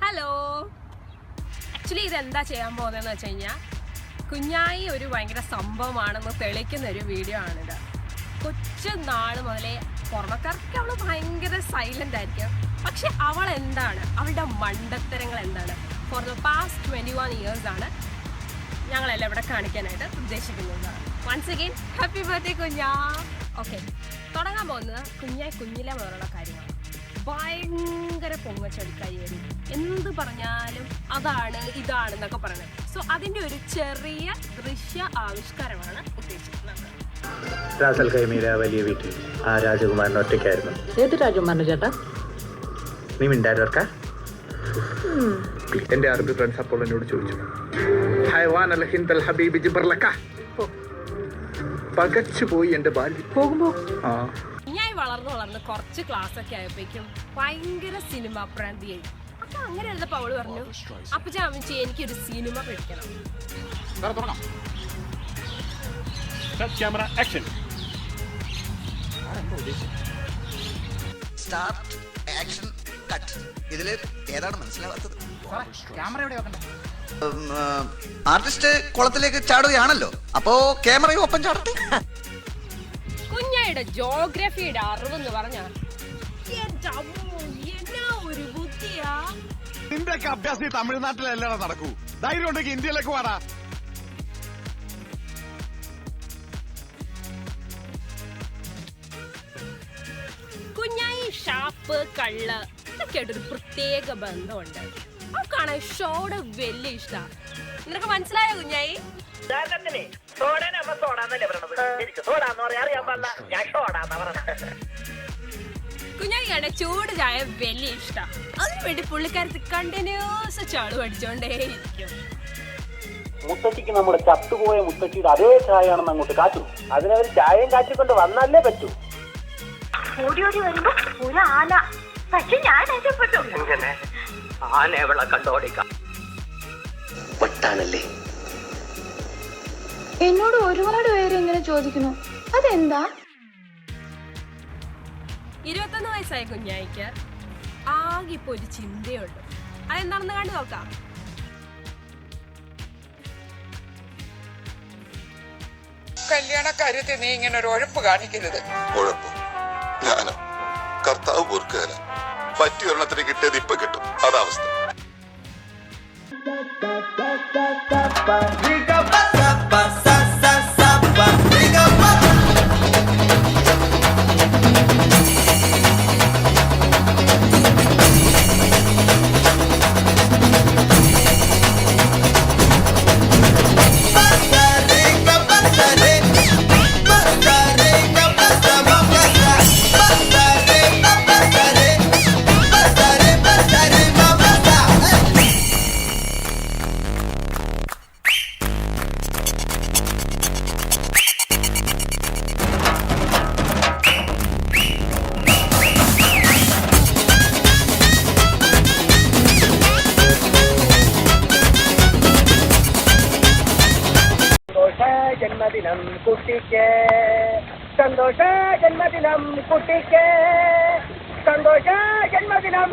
Hello, actually ഇതെന്താ ചെയ്യാൻ പോകുന്നതെന്ന് വെച്ച് കഴിഞ്ഞാൽ കുഞ്ഞായി ഒരു ഭയങ്കര സംഭവമാണെന്ന് തെളിയിക്കുന്ന ഒരു വീഡിയോ ആണിത്. കൊച്ചു നാൾ മുതലേ പുറമക്കാർക്ക് അവൾ ഭയങ്കര സൈലൻ്റ് ആയിരിക്കും, പക്ഷെ അവൾ എന്താണ്, അവളുടെ മണ്ടത്തരങ്ങൾ എന്താണ് ഫോർ ദ പാസ്റ്റ് 21 years ആണ് ഞങ്ങളെല്ലാം ഇവിടെ കാണിക്കാനായിട്ട് ഉദ്ദേശിക്കുന്നത്. വൺസ് അഗെയിൻ ഹാപ്പി ബർത്ത്ഡേ കുഞ്ഞാ. ഓക്കെ, തുടങ്ങാൻ പോകുന്നത് കുഞ്ഞിലെ മുതലുള്ള കാര്യമാണ്. ഭയങ്കര പൊങ്ങച്ചടിക്കാരിയായിരുന്നു, എന്ത് പറഞ്ഞാലും അതാണ് ഇതാണെന്നൊക്കെ പറയുന്നത്. സോ അതിൻ്റെ ഒരു ചെറിയ ദൃശ്യ ആവിഷ്കാരമാണ് ഉദ്ദേശിക്കുന്നത്. റാസൽ ഖൈമയിലെ വലിയ വീട്ടിൽ ആ രാജകുമാരൻ ഒറ്റയ്ക്കായിരുന്നു. ഏത് രാജകുമാരൻ ചേട്ടാ? നീ മിണ്ടായിരുക്ക. എന്റെ അറബി ഫ്രണ്ട്സ് അപ്പോൾ എന്നോട് ചോദിച്ചു, ഹൈവാൻ അൽ ഹിന്ദ് അൽ ഹബീബ് ജിബ്രലക്ക. പകച്ചു പോയി എന്റെ ബാല്യം. പോകുമ്പോ ഞാൻ വളർന്ന് കുറച്ച് ക്ലാസ് ഒക്കെ ആയപ്പോഴേക്കും ഭയങ്കര സിനിമ പ്രാന്തിയായി. അപ്പൊ അങ്ങനെ എഴുതപ്പോ അവള് പറഞ്ഞു, അപ്പൊ ചാമിച്ച് എനിക്കൊരു സിനിമ പഠിക്കണം. ഇതില് ഏതാണ് മനസ്സിലാവാത്തത്? ആർട്ടിസ്റ്റ് കുളത്തിലേക്ക് ചാടുകയാണല്ലോ, അപ്പോ ക്യാമറയും ഒപ്പം ചാടട്ടെ. കുഞ്ഞായുടെ ജോഗ്രഫിയുടെ അറിവെന്ന് പറഞ്ഞ ഒരു ബുദ്ധിയാ. നിന്റെയൊക്കെ അഭ്യാസം ഈ തമിഴ്നാട്ടിലല്ലാതെ നടക്കൂ. ധൈര്യം ഉണ്ടെങ്കിൽ ഇന്ത്യയിലേക്ക് വാടാ. കുഞ്ഞായി ഷാപ്പ് കള്ള് ഇതൊക്കെയായിട്ടൊരു പ്രത്യേക ബന്ധമുണ്ട്. അവൾക്കാണ് ഷോയുടെ വലിയ ഇഷ്ടമാണ്. നിനക്ക് മനസ്സിലായോ കുഞ്ഞായി? കുഞ്ഞായിക്കാണ് ചൂട് ചായ വലിയ ഇഷ്ടം. അതിനുവേണ്ടി പുള്ളിക്കാരത്ത് കണ്ടിന്യൂസ് ചാളു അടിച്ചോണ്ടേയിരിക്കും. മുത്തശ്ശിക്ക് നമ്മുടെ ചത്തുപോയ മുത്തശ്ശിയുടെ അതേ ചായയാണെന്ന് അങ്ങോട്ട് കാച്ചു. അതിനവർ ചായയും കാച്ചിക്കൊണ്ട് വന്നല്ലേ പറ്റൂ. ഓടി ഓടി വരുമ്പോ ഒരു ആന, പക്ഷെ ഞാൻ രക്ഷപ്പെട്ടു. ആന എവിടെ കണ്ടോടിക്കാം. വട്ടാണല്ലേ. എന്നോട് ഒരുപാട് പേര് ഇങ്ങനെ ചോദിക്കുന്നു, അതെന്താ? 21 വയസ്സായ കുഞ്ഞായിക്ക് ആകെ ഇപ്പൊ ഒരു ചിന്തയുള്ളൂ. അതെന്താണെന്ന് കണ്ടു നോക്കാം. കല്യാണ കാര്യത്തിൽ നീ ഇങ്ങനെ ഒരു ഉഴപ്പ് കാണിക്കരുത്. ഉഴപ്പോ? ഞാനോ? കർത്താവ് പൊറുക്കുകയല്ല. പറ്റിയൊരെണ്ണത്തിന് കിട്ടിയത് ഇപ്പൊ കിട്ടും, അതാവസ്ഥ. ജന്മദിനം കുട്ടിക്ക്, സന്തോഷ ജന്മദിനം കുട്ടിക്ക്, സന്തോഷ ജന്മദിനം.